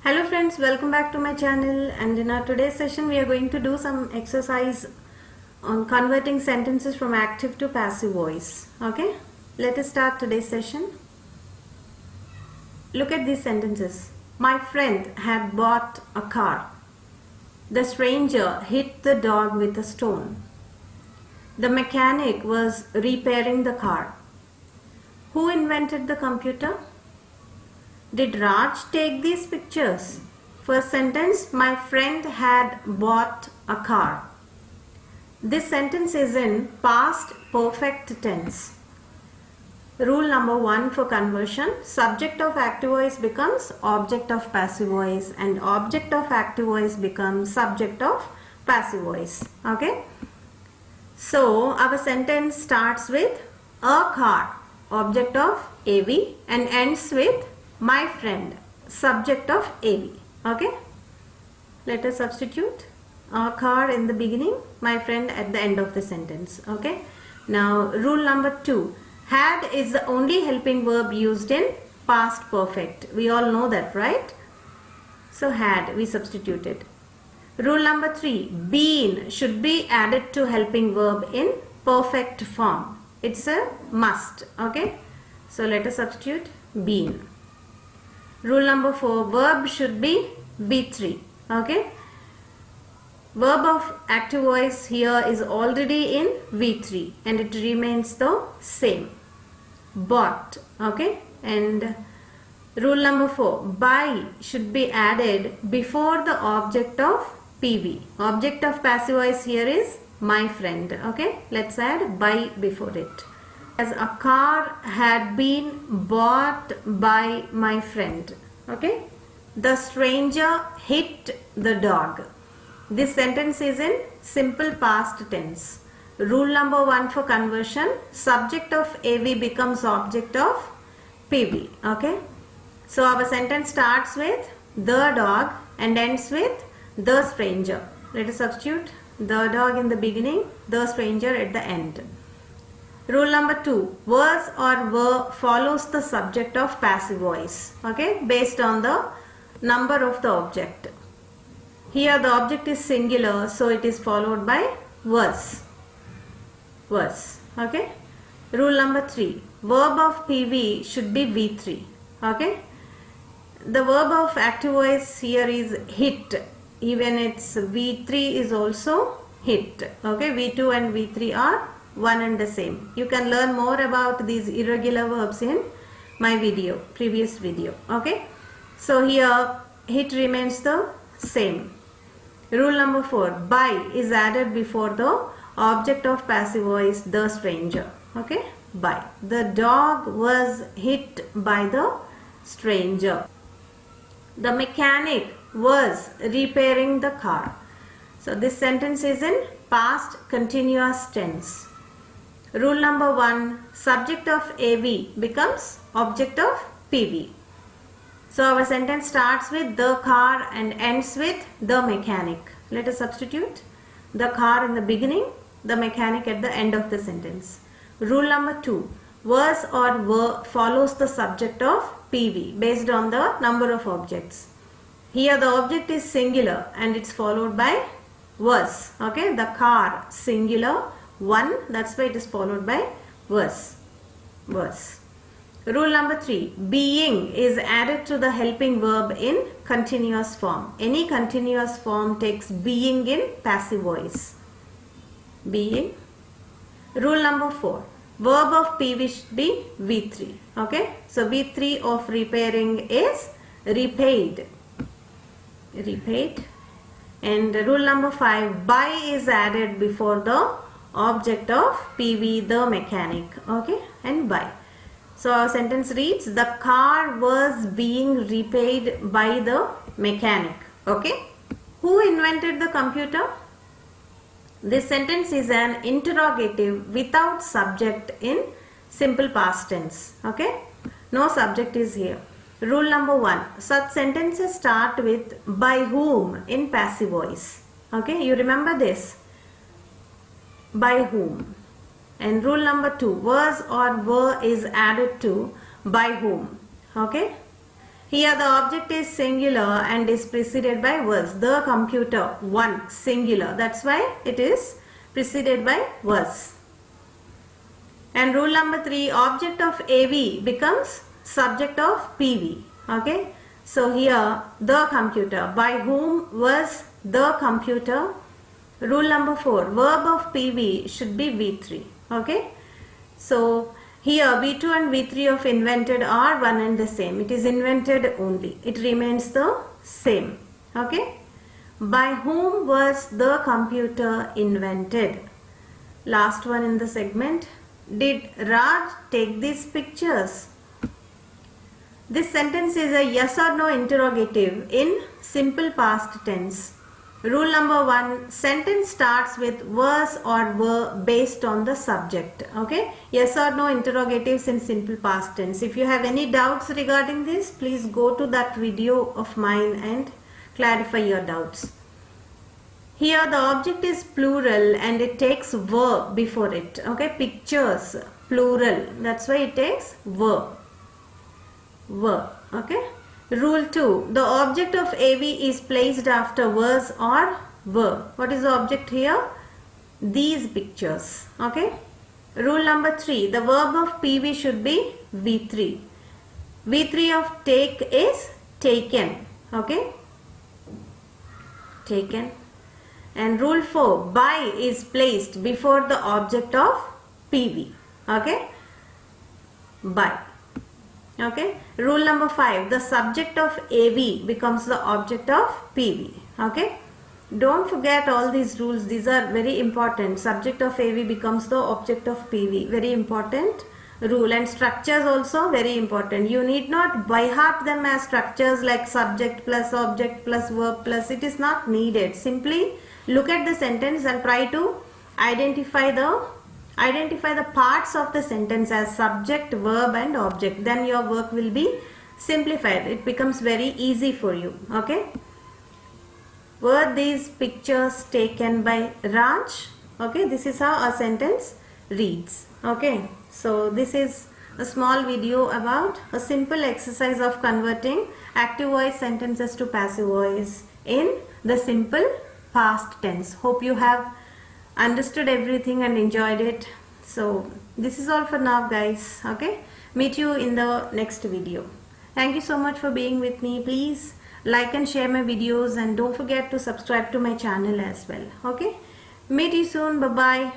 Hello friends, welcome back to my channel, and in our today's session we are going to do some exercise on converting sentences from active to passive voice. Okay, let us start today's session. Look at these sentences. My friend had bought a car. The stranger hit the dog with a stone. The mechanic was repairing the car. Who invented the computer? Did Raj take these pictures? First sentence, my friend had bought a car. This sentence is in past perfect tense. Rule number 1 for conversion, subject of active voice becomes object of passive voice and object of active voice becomes subject of passive voice. Okay. So our sentence starts with a car, object of AV, and ends with my friend, subject of AV. Okay, let us substitute a car in the beginning, my friend at the end of the sentence. Okay, now rule number 2, had is the only helping verb used in past perfect. We all know that, right? So had we substituted. Rule number 3, been should be added to helping verb in perfect form. It's a must. Okay, so let us substitute been. Rule number 4, verb should be V3. Okay, verb of active voice here is already in V3 and it remains the same, bought. Okay, and rule number 4, by should be added before the object of PV. Object of passive voice here is my friend. Okay, let's add by before it. As a car had been bought by my friend. Okay, the stranger hit the dog. This sentence is in simple past tense. Rule number 1 for conversion, subject of AV becomes object of PV. Okay, so our sentence starts with the dog and ends with the stranger. Let us substitute the dog in the beginning, the stranger at the end. Rule number 2, was or were follows the subject of passive voice. Okay, based on the number of the object. Here the object is singular, so it is followed by was. Okay, rule number 3, verb of PV should be V3. Okay, the verb of active voice here is hit. Even its V3 is also hit. Okay, V2 and V3 are one and the same. You can learn more about these irregular verbs in my video, previous video. Okay, so here hit remains the same. Rule number 4, by is added before the object of passive voice, the stranger. Okay, by. The dog was hit by the stranger. The mechanic was repairing the car. So this sentence is in past continuous tense. Rule number 1, subject of AV becomes object of PV. So our sentence starts with the car and ends with the mechanic. Let us substitute the car in the beginning, the mechanic at the end of the sentence. Rule number 2, was or were follows the subject of PV based on the number of objects. Here the object is singular and it's followed by was. Okay, the car singular, one, that's why it is followed by was. Rule number 3, being is added to the helping verb in continuous form. Any continuous form takes being in passive voice. Being. Rule number 4, verb of PV should be V3. Okay, so V3 of repairing is repaid. And rule number 5, by is added before the object of PV, the mechanic. Okay, and by. So our sentence reads, the car was being repaired by the mechanic. Okay, who invented the computer? This sentence is an interrogative without subject in simple past tense. Okay, no subject is here. Rule number 1, such sentences start with by whom in passive voice. Okay, you remember this, by whom. And rule number 2, was or were is added to by whom. Okay, Here the object is singular and is preceded by was. The computer, one, singular. That's why it is preceded by was. And rule number 3, object of AV becomes subject of PV. Okay. So here the computer. By whom was the computer? Rule number 4, verb of PV should be V3. Okay. So here V2 and V3 of invented are one and the same. It is invented only. It remains the same. Okay. By whom was the computer invented? Last one in the segment. Did Raj take these pictures? This sentence is a yes or no interrogative in simple past tense. Rule number 1, sentence starts with was or were based on the subject. Okay, yes or no interrogatives in simple past tense. If you have any doubts regarding this, please go to that video of mine and clarify your doubts. Here the object is plural and it takes were before it. Okay, pictures, plural. That's why it takes were. Were. Okay. Rule 2. The object of AV is placed after was or were. What is the object here? These pictures. Okay. Rule number 3. The verb of PV should be V3. V3 of take is taken. Okay. Taken. And rule 4. By is placed before the object of PV. Okay. By. Okay. Rule number 5. The subject of AV becomes the object of PV. Okay. Don't forget all these rules. These are very important. Subject of AV becomes the object of PV. Very important rule. And structures also very important. You need not by heart them as structures like subject plus object plus verb plus. It is not needed. Simply look at the sentence and try to identify the parts of the sentence as subject, verb and object. Then your work will be simplified. It becomes very easy for you. Okay. Were these pictures taken by Raj? Okay. This is how a sentence reads. Okay. So this is a small video about a simple exercise of converting active voice sentences to passive voice in the simple past tense. Hope you have understood everything and enjoyed it. So this is all for now, guys. Okay, meet you in the next video. Thank you so much for being with me. Please like and share my videos and don't forget to subscribe to my channel as well. Okay, meet you soon. Bye bye.